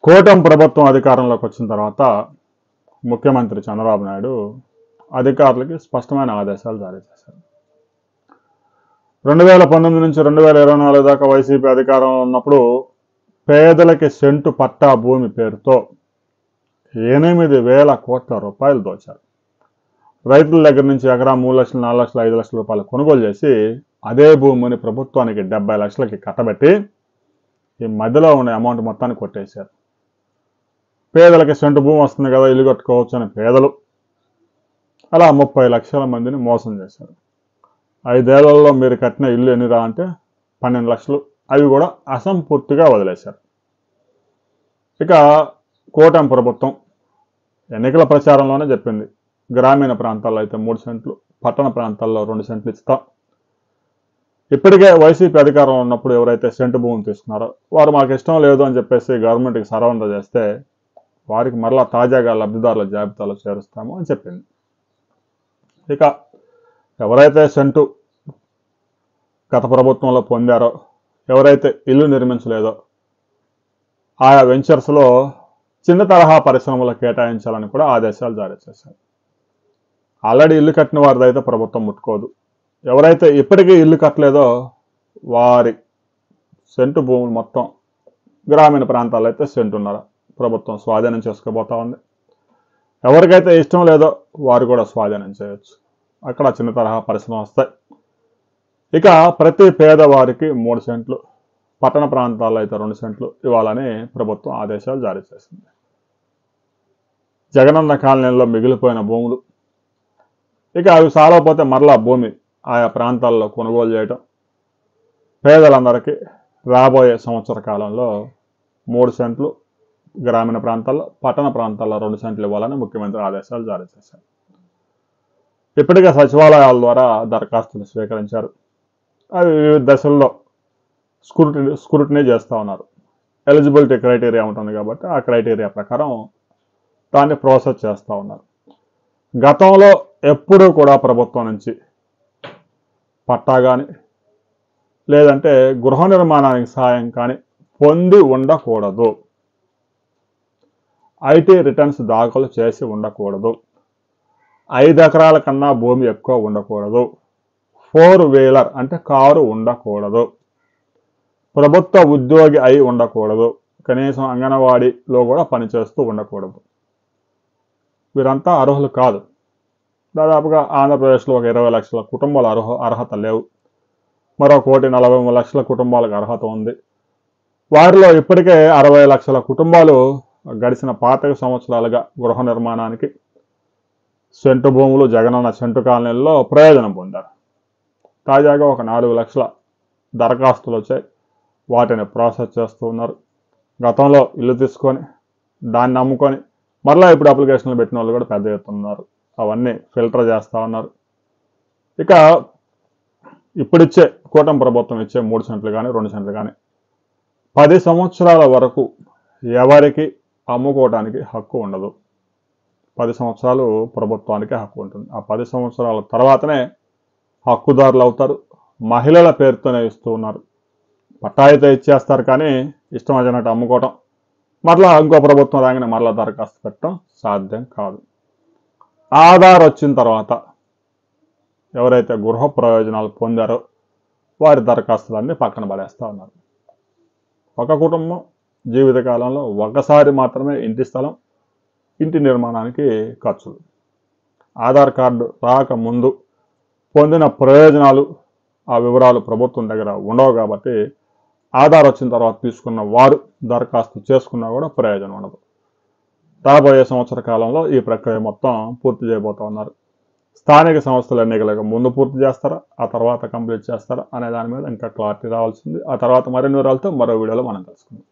కూటమి ప్రభుత్వం అధికారంలోకి వచ్చిన తర్వాత ముఖ్యమంత్రి చంద్రబాబు నాయుడు అధికారులకి స్పష్టమైన ఆదేశాలు జారీ చేశారు. 2019 నుంచి 2024 దాకా వైసీపీ అధికారంలో ఉన్నప్పుడు పేదలకి సెంటు పట్టా భూమి పేరుతో 8,000 కోట్ల రూపాయలు దోచారు. రైతుల దగ్గర నుంచి ఎకరా 3 లక్షలు, 4 లక్షలు, 5 లక్షల రూపాయలు కొనుగోలు చేసి అదే భూమిని ప్రభుత్వానికి 70 లక్షలకి కట్టబెట్టి ఈ మధ్యలో ఉన్న అమౌంట్ మొత్తాన్ని కొట్టేశారు. పేదలకి సెంటు భూమి వస్తుంది కదా, ఇల్లు కట్టుకోవచ్చు అని పేదలు అలా 30 లక్షల మందిని మోసం చేశారు. 5 ఏళ్లలో మీరు కట్టిన ఇల్లు ఎన్నిరా అంటే 12 లక్షలు, అవి కూడా అసంపూర్తిగా వదిలేశారు. ఇక కూటమి ప్రభుత్వం ఎన్నికల ప్రచారంలోనే చెప్పింది, గ్రామీణ ప్రాంతాల్లో అయితే 3 సెంట్లు, పట్టణ ప్రాంతాల్లో 2 సెంట్లు ఇస్తాం. ఇప్పటికే వైసీపీ అధికారంలో ఉన్నప్పుడు ఎవరైతే సెంటు భూమిని తీసుకున్నారో వారు మాకు ఇష్టం లేదు అని చెప్పేసి గవర్నమెంట్కి సరౌండర్ చేస్తే వారికి మరలా తాజాగా లబ్ధిదారుల జాబితాలో చేరుస్తాము అని చెప్పింది. ఇక ఎవరైతే సెంటు గత ప్రభుత్వంలో పొందారో, ఎవరైతే ఇల్లు నిర్మించలేదో ఆయా వెంచర్స్లో చిన్న తరహా పరిశ్రమలు కేటాయించాలని కూడా ఆదేశాలు జారీ చేశారు. ఆల్రెడీ ఇల్లు కట్టిన వారిదైతే ప్రభుత్వం ముట్టుకోదు. ఎవరైతే ఇప్పటికీ ఇల్లు కట్టలేదో వారి సెంటు భూములు మొత్తం గ్రామీణ ప్రాంతాల్లో అయితే సెంటున్నర ప్రభుత్వం స్వాధీనం చేసుకోబోతా ఉంది. ఎవరికైతే ఇష్టం లేదో వారు కూడా స్వాధీనం చేయొచ్చు. అక్కడ చిన్న తరహా పరిశ్రమ వస్తాయి. ఇక ప్రతి పేదవారికి 3 సెంట్లు, పట్టణ ప్రాంతాల్లో అయితే 2 సెంట్లు ఇవ్వాలని ప్రభుత్వం ఆదేశాలు జారీ చేసింది. జగనన్న కాలనీలో మిగిలిపోయిన భూములు, ఇక అవి సాలకపోతే మరలా భూమి ఆయా ప్రాంతాల్లో కొనుగోలు చేయటం, పేదలందరికీ రాబోయే సంవత్సర కాలంలో 3 సెంట్లు గ్రామీణ ప్రాంతాల్లో, పట్టణ ప్రాంతాల్లో 2 సెంట్లు ఇవ్వాలని ముఖ్యమంత్రి ఆదేశాలు జారీ చేశారు. ఇప్పటికే సచివాలయాల ద్వారా దరఖాస్తులు స్వీకరించారు. అవి వివిధ దశల్లో స్క్రూటినీ చేస్తూ ఉన్నారు. ఎలిజిబిలిటీ క్రైటీరియా ఉంటుంది కాబట్టి ఆ క్రైటీరియా ప్రకారం దాన్ని ప్రాసెస్ చేస్తూ ఉన్నారు. గతంలో ఎప్పుడూ కూడా ప్రభుత్వం నుంచి పట్టా కానీ లేదంటే గృహ నిర్మాణానికి సాయం కానీ పొంది ఉండకూడదు. ఐటీ రిటర్న్స్ దాఖలు చేసి ఉండకూడదు. 5 ఎకరాల కన్నా భూమి ఎక్కువ ఉండకూడదు. 4 వీలర్ అంటే కారు ఉండకూడదు. ప్రభుత్వ ఉద్యోగి అయి ఉండకూడదు. కనీసం అంగన్వాడీలో కూడా పనిచేస్తూ ఉండకూడదు. వీరంతా అర్హులు కాదు. దాదాపుగా ఆంధ్రప్రదేశ్లో ఒక 20 లక్షల కుటుంబాల అర్హత లేవు. మరో 1,43 లక్షల కుటుంబాలకు అర్హత ఉంది. వారిలో ఇప్పటికే 60 లక్షల కుటుంబాలు గడిచిన 25 సంవత్సరాలుగా గృహ నిర్మాణానికి సెంటు భూములు, జగనన్న సెంటు కాలనీల్లో ప్రయోజనం పొందారు. తాజాగా ఒక 4 లక్షల దరఖాస్తులు వచ్చాయి. వాటిని ప్రాసెస్ చేస్తూ ఉన్నారు. గతంలో ఇల్లు తీసుకొని దాన్ని నమ్ముకొని మరలా ఇప్పుడు అప్లికేషన్లు పెట్టిన వాళ్ళు కూడా పెద్ద ఎత్తున ఉన్నారు. అవన్నీ ఫిల్టర్ చేస్తూ ఉన్నారు. ఇక ఇప్పుడిచ్చే కూటమి ప్రభుత్వం ఇచ్చే 3 సెంట్లు కానీ 2 సెంట్లు కానీ 10 సంవత్సరాల వరకు ఎవరికి అమ్ముకోవడానికి హక్కు ఉండదు. 10 సంవత్సరాలు ప్రభుత్వానికి హక్కు ఉంటుంది. ఆ 10 సంవత్సరాల తర్వాతనే హక్కుదారులు అవుతారు. మహిళల పేరుతోనే ఇస్తూ ఉన్నారు. పట్టా అయితే ఇచ్చేస్తారు కానీ ఇష్టం వచ్చినట్టు అమ్ముకోవటం, మరలా ఇంకో ప్రభుత్వం రాగానే మరలా దరఖాస్తు పెట్టడం సాధ్యం కాదు. ఆధార్ వచ్చిన తర్వాత ఎవరైతే గృహ ప్రయోజనాలు పొందారో వారి దరఖాస్తులన్నీ పక్కన పడేస్తూ ఉన్నారు. ఒక కుటుంబం జీవితకాలంలో ఒకసారి మాత్రమే ఇంటి స్థలం, ఇంటి నిర్మాణానికి ఖర్చులు. ఆధార్ కార్డు రాకముందు పొందిన ప్రయోజనాలు, ఆ వివరాలు ప్రభుత్వం దగ్గర ఉండవు కాబట్టి ఆధార్ వచ్చిన తర్వాత తీసుకున్న వారు దరఖాస్తు చేసుకున్నా కూడా ప్రయోజనం ఉండదు. రాబోయే సంవత్సర కాలంలో ఈ ప్రక్రియ మొత్తం పూర్తి చేయబోతూ ఉన్నారు. స్థానిక సంస్థల ఎన్నికలకు ముందు పూర్తి చేస్తారా, ఆ తర్వాత కంప్లీట్ చేస్తారా అనే దాని మీద ఇంకా క్లారిటీ రావాల్సింది. ఆ తర్వాత మరిన్ని వివరాలతో మరో వీడియోలో మనం తెలుసుకుందాం.